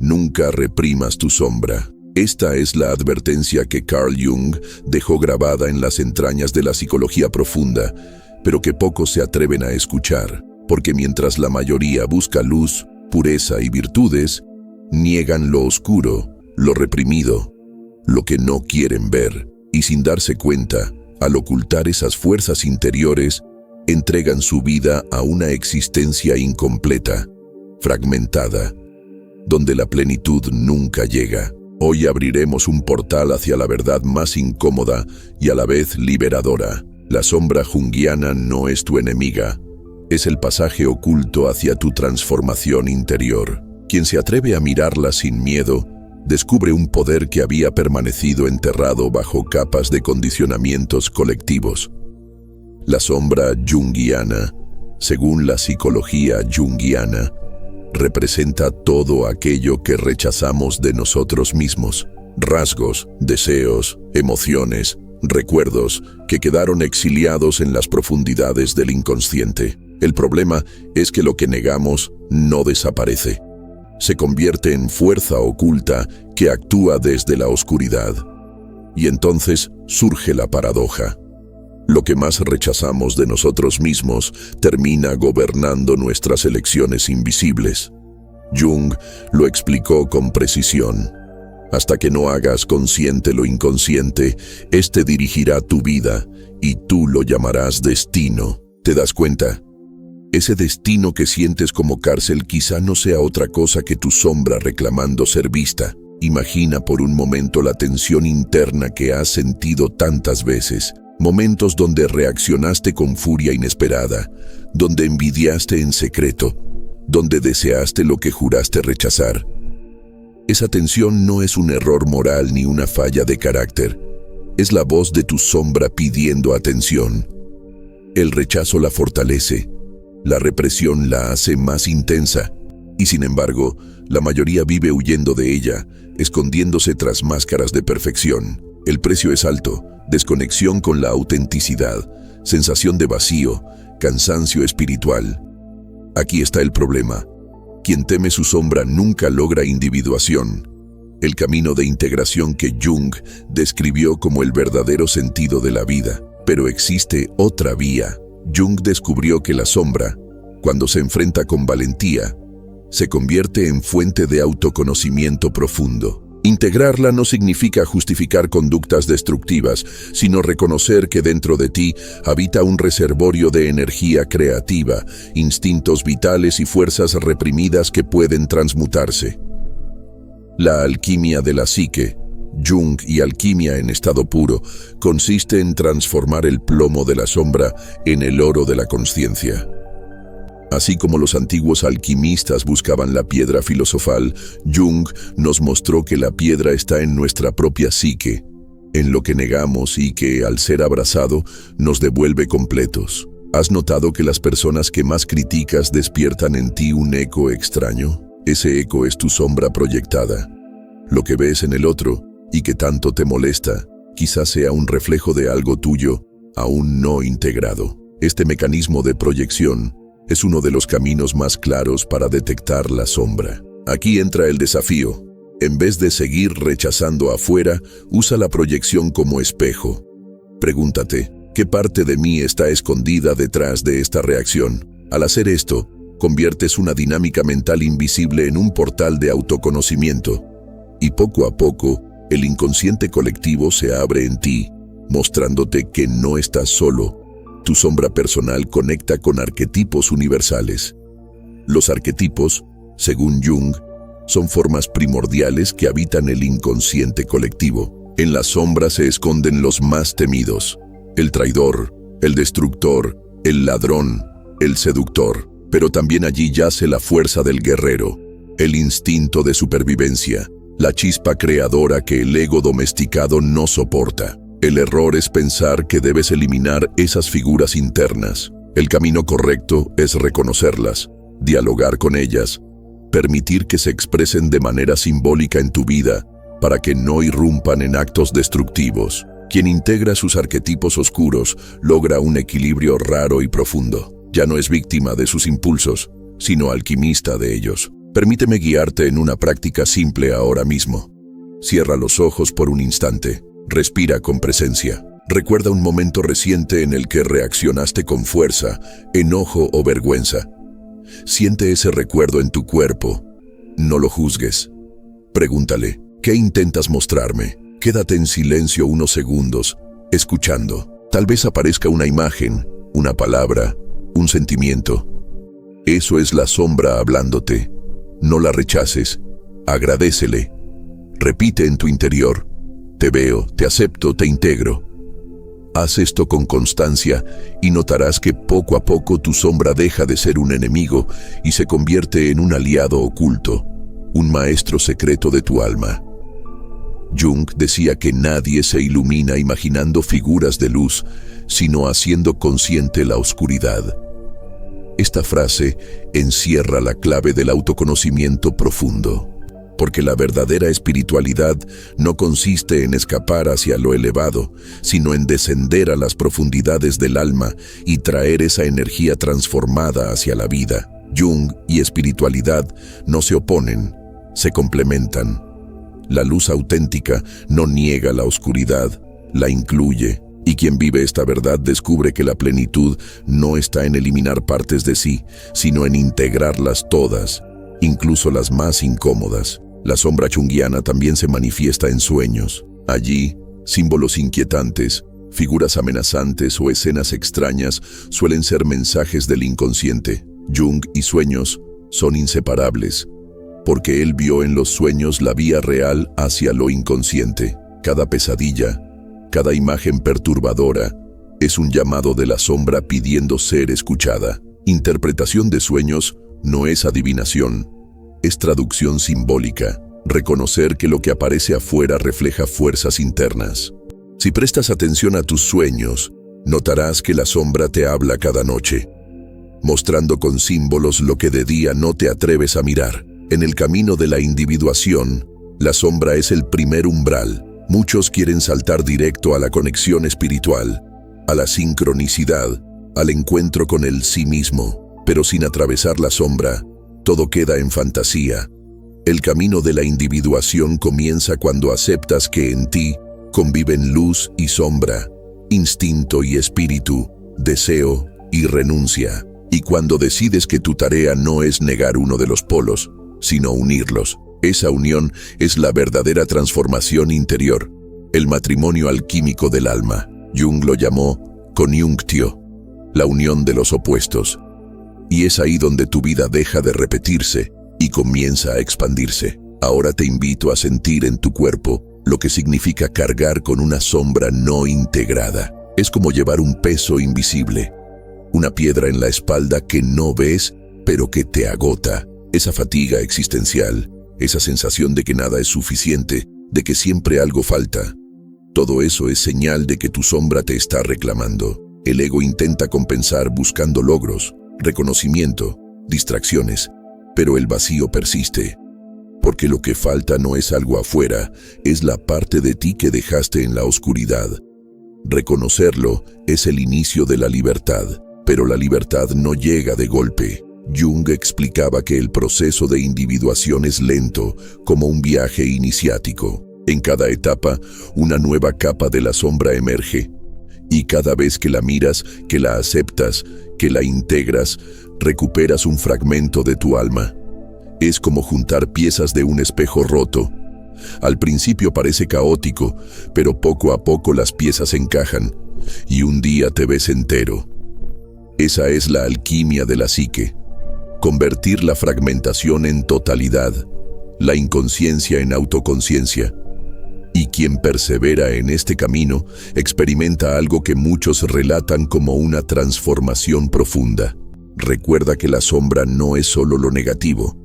Nunca reprimas tu sombra. Esta es la advertencia que Carl Jung dejó grabada en las entrañas de la psicología profunda, pero que pocos se atreven a escuchar, porque mientras la mayoría busca luz, pureza y virtudes, niegan lo oscuro, lo reprimido, lo que no quieren ver, y sin darse cuenta, al ocultar esas fuerzas interiores, entregan su vida a una existencia incompleta, fragmentada, donde la plenitud nunca llega. Hoy abriremos un portal hacia la verdad más incómoda y a la vez liberadora. La sombra junguiana no es tu enemiga, es el pasaje oculto hacia tu transformación interior. Quien se atreve a mirarla sin miedo, descubre un poder que había permanecido enterrado bajo capas de condicionamientos colectivos. La sombra junguiana, según la psicología junguiana, representa todo aquello que rechazamos de nosotros mismos. Rasgos, deseos, emociones, recuerdos que quedaron exiliados en las profundidades del inconsciente. El problema es que lo que negamos no desaparece. Se convierte en fuerza oculta que actúa desde la oscuridad. Y entonces surge la paradoja. Lo que más rechazamos de nosotros mismos termina gobernando nuestras elecciones invisibles. Jung lo explicó con precisión. Hasta que no hagas consciente lo inconsciente, este dirigirá tu vida y tú lo llamarás destino. ¿Te das cuenta? Ese destino que sientes como cárcel quizá no sea otra cosa que tu sombra reclamando ser vista. Imagina por un momento la tensión interna que has sentido tantas veces. Momentos donde reaccionaste con furia inesperada, donde envidiaste en secreto, donde deseaste lo que juraste rechazar. Esa tensión no es un error moral ni una falla de carácter. Es la voz de tu sombra pidiendo atención. El rechazo la fortalece, la represión la hace más intensa, y sin embargo, la mayoría vive huyendo de ella, escondiéndose tras máscaras de perfección. El precio es alto. Desconexión con la autenticidad, sensación de vacío, cansancio espiritual. Aquí está el problema. Quien teme su sombra nunca logra individuación, el camino de integración que Jung describió como el verdadero sentido de la vida. Pero existe otra vía. Jung descubrió que la sombra, cuando se enfrenta con valentía, se convierte en fuente de autoconocimiento profundo. Integrarla no significa justificar conductas destructivas, sino reconocer que dentro de ti habita un reservorio de energía creativa, instintos vitales y fuerzas reprimidas que pueden transmutarse. La alquimia de la psique, Jung y alquimia en estado puro, consiste en transformar el plomo de la sombra en el oro de la conciencia. Así como los antiguos alquimistas buscaban la piedra filosofal, Jung nos mostró que la piedra está en nuestra propia psique, en lo que negamos y que, al ser abrazado, nos devuelve completos. ¿Has notado que las personas que más criticas despiertan en ti un eco extraño? Ese eco es tu sombra proyectada. Lo que ves en el otro, y que tanto te molesta, quizás sea un reflejo de algo tuyo, aún no integrado. Este mecanismo de proyección es uno de los caminos más claros para detectar la sombra. Aquí entra el desafío. En vez de seguir rechazando afuera, usa la proyección como espejo. Pregúntate, ¿qué parte de mí está escondida detrás de esta reacción? Al hacer esto, conviertes una dinámica mental invisible en un portal de autoconocimiento. Y poco a poco, el inconsciente colectivo se abre en ti, mostrándote que no estás solo. Tu sombra personal conecta con arquetipos universales. Los arquetipos, según Jung, son formas primordiales que habitan el inconsciente colectivo. En la sombra se esconden los más temidos: el traidor, el destructor, el ladrón, el seductor. Pero también allí yace la fuerza del guerrero, el instinto de supervivencia, la chispa creadora que el ego domesticado no soporta. El error es pensar que debes eliminar esas figuras internas. El camino correcto es reconocerlas, dialogar con ellas, permitir que se expresen de manera simbólica en tu vida para que no irrumpan en actos destructivos. Quien integra sus arquetipos oscuros logra un equilibrio raro y profundo. Ya no es víctima de sus impulsos, sino alquimista de ellos. Permíteme guiarte en una práctica simple ahora mismo. Cierra los ojos por un instante. Respira con presencia. Recuerda un momento reciente en el que reaccionaste con fuerza, enojo o vergüenza. Siente ese recuerdo en tu cuerpo. No lo juzgues. Pregúntale, ¿qué intentas mostrarme? Quédate en silencio unos segundos, escuchando. Tal vez aparezca una imagen, una palabra, un sentimiento. Eso es la sombra hablándote. No la rechaces. Agradécele. Repite en tu interior. Te veo, te acepto, te integro. Haz esto con constancia y notarás que poco a poco tu sombra deja de ser un enemigo y se convierte en un aliado oculto, un maestro secreto de tu alma. Jung decía que nadie se ilumina imaginando figuras de luz, sino haciendo consciente la oscuridad. Esta frase encierra la clave del autoconocimiento profundo, porque la verdadera espiritualidad no consiste en escapar hacia lo elevado, sino en descender a las profundidades del alma y traer esa energía transformada hacia la vida. Jung y espiritualidad no se oponen, se complementan. La luz auténtica no niega la oscuridad, la incluye. Y quien vive esta verdad descubre que la plenitud no está en eliminar partes de sí, sino en integrarlas todas, incluso las más incómodas. La sombra chunguiana también se manifiesta en sueños. Allí, símbolos inquietantes, figuras amenazantes o escenas extrañas suelen ser mensajes del inconsciente. Jung y sueños son inseparables, porque él vio en los sueños la vía real hacia lo inconsciente. Cada pesadilla, cada imagen perturbadora, es un llamado de la sombra pidiendo ser escuchada. Interpretación de sueños no es adivinación, es traducción simbólica, reconocer que lo que aparece afuera refleja fuerzas internas. Si prestas atención a tus sueños, notarás que la sombra te habla cada noche, mostrando con símbolos lo que de día no te atreves a mirar. En el camino de la individuación, la sombra es el primer umbral. Muchos quieren saltar directo a la conexión espiritual, a la sincronicidad, al encuentro con el sí mismo, pero sin atravesar la sombra, todo queda en fantasía. El camino de la individuación comienza cuando aceptas que en ti conviven luz y sombra, instinto y espíritu, deseo y renuncia, y cuando decides que tu tarea no es negar uno de los polos, sino unirlos. Esa unión es la verdadera transformación interior, el matrimonio alquímico del alma. Jung lo llamó conjunctio, la unión de los opuestos. Y es ahí donde tu vida deja de repetirse y comienza a expandirse. Ahora te invito a sentir en tu cuerpo lo que significa cargar con una sombra no integrada. Es como llevar un peso invisible, una piedra en la espalda que no ves, pero que te agota. Esa fatiga existencial, esa sensación de que nada es suficiente, de que siempre algo falta. Todo eso es señal de que tu sombra te está reclamando. El ego intenta compensar buscando logros, reconocimiento, distracciones, pero el vacío persiste. Porque lo que falta no es algo afuera, es la parte de ti que dejaste en la oscuridad. Reconocerlo es el inicio de la libertad, pero la libertad no llega de golpe. Jung explicaba que el proceso de individuación es lento, como un viaje iniciático. En cada etapa, una nueva capa de la sombra emerge. Y cada vez que la miras, que la aceptas, que la integras, recuperas un fragmento de tu alma. Es como juntar piezas de un espejo roto. Al principio parece caótico, pero poco a poco las piezas encajan, y un día te ves entero. Esa es la alquimia de la psique. Convertir la fragmentación en totalidad, la inconsciencia en autoconciencia. Y quien persevera en este camino experimenta algo que muchos relatan como una transformación profunda. Recuerda que la sombra no es solo lo negativo.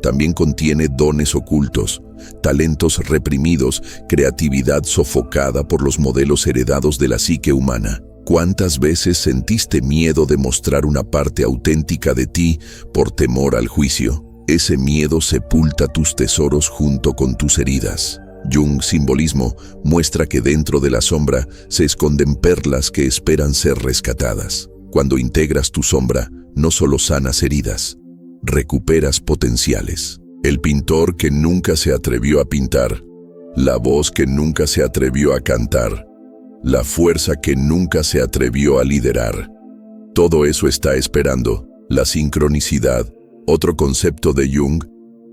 También contiene dones ocultos, talentos reprimidos, creatividad sofocada por los modelos heredados de la psique humana. ¿Cuántas veces sentiste miedo de mostrar una parte auténtica de ti por temor al juicio? Ese miedo sepulta tus tesoros junto con tus heridas. Jung Simbolismo muestra que dentro de la sombra se esconden perlas que esperan ser rescatadas. Cuando integras tu sombra, no solo sanas heridas, recuperas potenciales. El pintor que nunca se atrevió a pintar, la voz que nunca se atrevió a cantar, la fuerza que nunca se atrevió a liderar. Todo eso está esperando. La sincronicidad, otro concepto de Jung,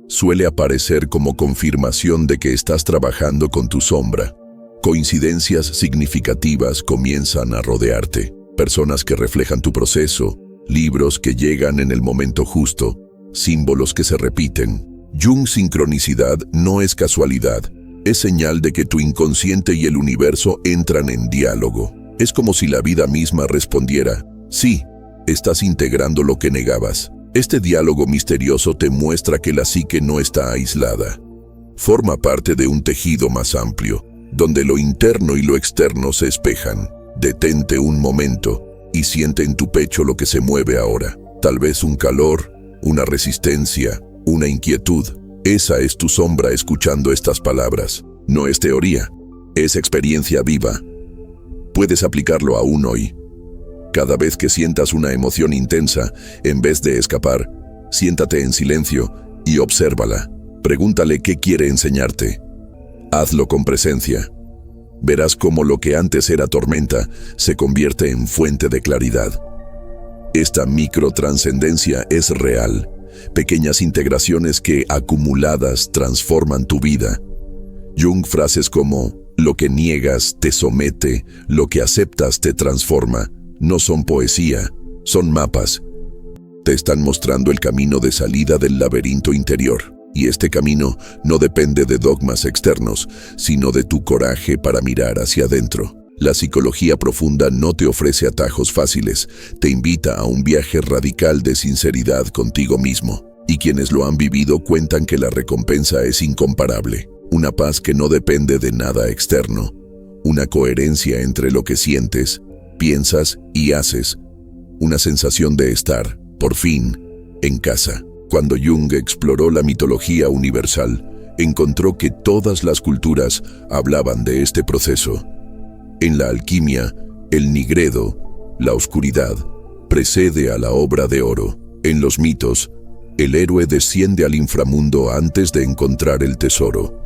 suele aparecer como confirmación de que estás trabajando con tu sombra. Coincidencias significativas comienzan a rodearte. Personas que reflejan tu proceso, libros que llegan en el momento justo, símbolos que se repiten. Jung sincronicidad no es casualidad, es señal de que tu inconsciente y el universo entran en diálogo. Es como si la vida misma respondiera, sí, estás integrando lo que negabas. Este diálogo misterioso te muestra que la psique no está aislada. Forma parte de un tejido más amplio, donde lo interno y lo externo se espejan. Detente un momento y siente en tu pecho lo que se mueve ahora. Tal vez un calor, una resistencia, una inquietud. Esa es tu sombra escuchando estas palabras. No es teoría, es experiencia viva. Puedes aplicarlo aún hoy. Cada vez que sientas una emoción intensa, en vez de escapar, siéntate en silencio y obsérvala. Pregúntale qué quiere enseñarte. Hazlo con presencia. Verás cómo lo que antes era tormenta se convierte en fuente de claridad. Esta microtrascendencia es real. Pequeñas integraciones que, acumuladas, transforman tu vida. Jung frases como, lo que niegas te somete, lo que aceptas te transforma, no son poesía, son mapas. Te están mostrando el camino de salida del laberinto interior. Y este camino no depende de dogmas externos, sino de tu coraje para mirar hacia adentro. La psicología profunda no te ofrece atajos fáciles, te invita a un viaje radical de sinceridad contigo mismo. Y quienes lo han vivido cuentan que la recompensa es incomparable. Una paz que no depende de nada externo. Una coherencia entre lo que sientes, piensas y haces. Una sensación de estar, por fin, en casa. Cuando Jung exploró la mitología universal, encontró que todas las culturas hablaban de este proceso. En la alquimia, el nigredo, la oscuridad, precede a la obra de oro. En los mitos, el héroe desciende al inframundo antes de encontrar el tesoro.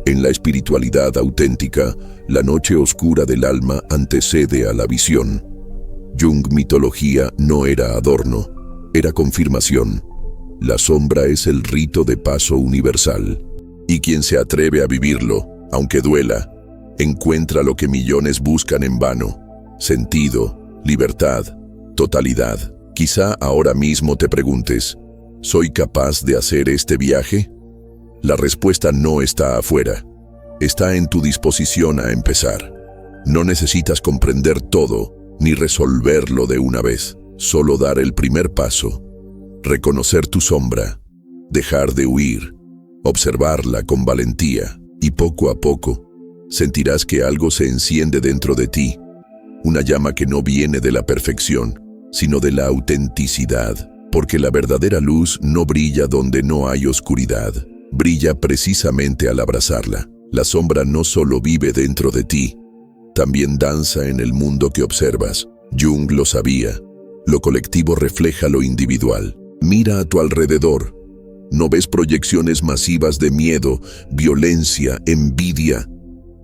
En la espiritualidad auténtica, la noche oscura del alma antecede a la visión. Jung mitología no era adorno, era confirmación. La sombra es el rito de paso universal. Y quien se atreve a vivirlo, aunque duela, encuentra lo que millones buscan en vano: sentido, libertad, totalidad. Quizá ahora mismo te preguntes, ¿soy capaz de hacer este viaje? La respuesta no está afuera, está en tu disposición a empezar. No necesitas comprender todo, ni resolverlo de una vez, solo dar el primer paso. Reconocer tu sombra, dejar de huir, observarla con valentía, y poco a poco sentirás que algo se enciende dentro de ti, una llama que no viene de la perfección, sino de la autenticidad, porque la verdadera luz no brilla donde no hay oscuridad, brilla precisamente al abrazarla. La sombra no solo vive dentro de ti, también danza en el mundo que observas. Jung lo sabía, lo colectivo refleja lo individual. Mira a tu alrededor. ¿No ves proyecciones masivas de miedo, violencia, envidia?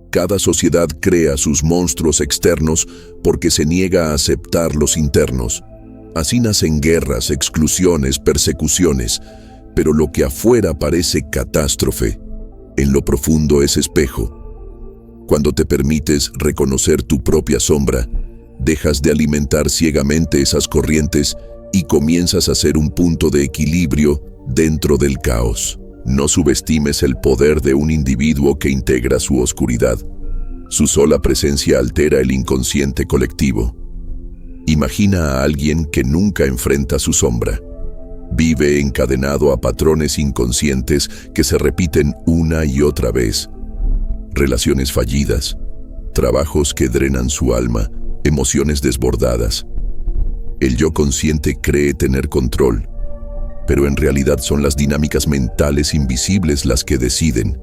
Cada sociedad crea sus monstruos externos porque se niega a aceptar los internos. Así nacen guerras, exclusiones, persecuciones, pero lo que afuera parece catástrofe, en lo profundo es espejo. Cuando te permites reconocer tu propia sombra, dejas de alimentar ciegamente esas corrientes y comienzas a ser un punto de equilibrio dentro del caos. No subestimes el poder de un individuo que integra su oscuridad. Su sola presencia altera el inconsciente colectivo. Imagina a alguien que nunca enfrenta su sombra. Vive encadenado a patrones inconscientes que se repiten una y otra vez. Relaciones fallidas, trabajos que drenan su alma, emociones desbordadas. El yo consciente cree tener control, pero en realidad son las dinámicas mentales invisibles las que deciden.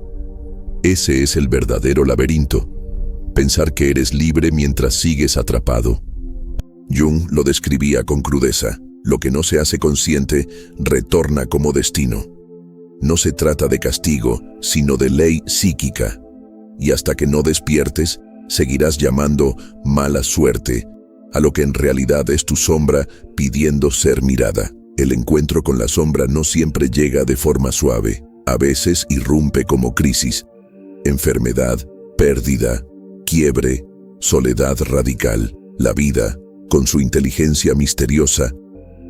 Ese es el verdadero laberinto, pensar que eres libre mientras sigues atrapado. Jung lo describía con crudeza. Lo que no se hace consciente retorna como destino. No se trata de castigo, sino de ley psíquica. Y hasta que no despiertes, seguirás llamando mala suerte a lo que en realidad es tu sombra pidiendo ser mirada. El encuentro con la sombra no siempre llega de forma suave. A veces irrumpe como crisis, enfermedad, pérdida, quiebre, soledad radical. La vida, con su inteligencia misteriosa,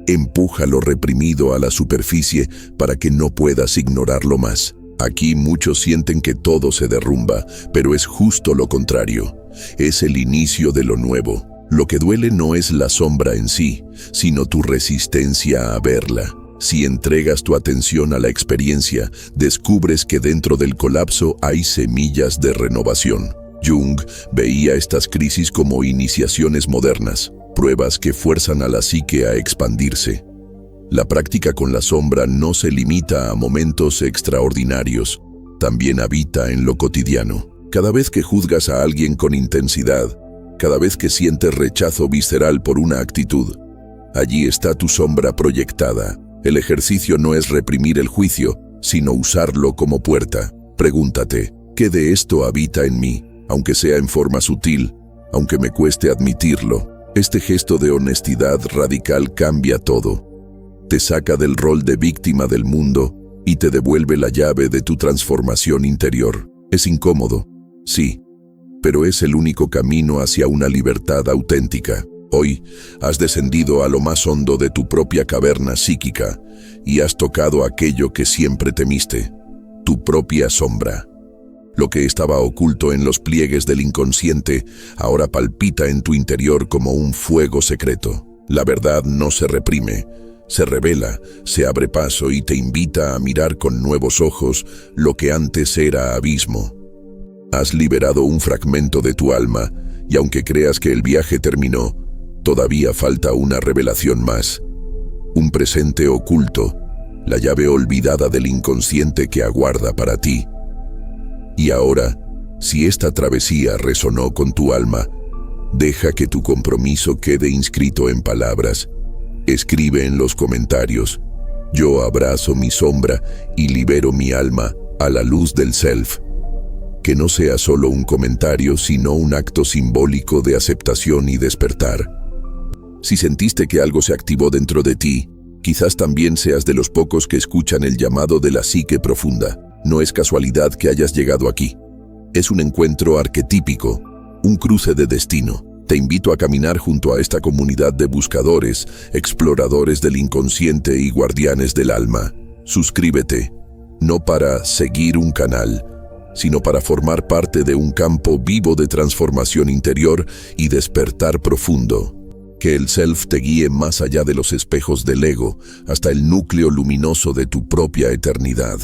empuja lo reprimido a la superficie para que no puedas ignorarlo más. Aquí muchos sienten que todo se derrumba, pero es justo lo contrario. Es el inicio de lo nuevo. Lo que duele no es la sombra en sí, sino tu resistencia a verla. Si entregas tu atención a la experiencia, descubres que dentro del colapso hay semillas de renovación. Jung veía estas crisis como iniciaciones modernas, pruebas que fuerzan a la psique a expandirse. La práctica con la sombra no se limita a momentos extraordinarios, también habita en lo cotidiano. Cada vez que juzgas a alguien con intensidad, cada vez que sientes rechazo visceral por una actitud, allí está tu sombra proyectada. El ejercicio no es reprimir el juicio, sino usarlo como puerta. Pregúntate, ¿qué de esto habita en mí? Aunque sea en forma sutil, aunque me cueste admitirlo. Este gesto de honestidad radical cambia todo. Te saca del rol de víctima del mundo y te devuelve la llave de tu transformación interior. Es incómodo, sí, pero es el único camino hacia una libertad auténtica. Hoy has descendido a lo más hondo de tu propia caverna psíquica y has tocado aquello que siempre temiste, tu propia sombra. Lo que estaba oculto en los pliegues del inconsciente ahora palpita en tu interior como un fuego secreto. La verdad no se reprime, se revela, se abre paso y te invita a mirar con nuevos ojos lo que antes era abismo. Has liberado un fragmento de tu alma y aunque creas que el viaje terminó, todavía falta una revelación más. Un presente oculto, la llave olvidada del inconsciente que aguarda para ti. Y ahora, si esta travesía resonó con tu alma, deja que tu compromiso quede inscrito en palabras. Escribe en los comentarios: yo abrazo mi sombra y libero mi alma a la luz del self. Que no sea solo un comentario, sino un acto simbólico de aceptación y despertar. Si sentiste que algo se activó dentro de ti, quizás también seas de los pocos que escuchan el llamado de la psique profunda. No es casualidad que hayas llegado aquí. Es un encuentro arquetípico, un cruce de destino. Te invito a caminar junto a esta comunidad de buscadores, exploradores del inconsciente y guardianes del alma. Suscríbete, no para seguir un canal, sino para formar parte de un campo vivo de transformación interior y despertar profundo. Que el self te guíe más allá de los espejos del ego, hasta el núcleo luminoso de tu propia eternidad.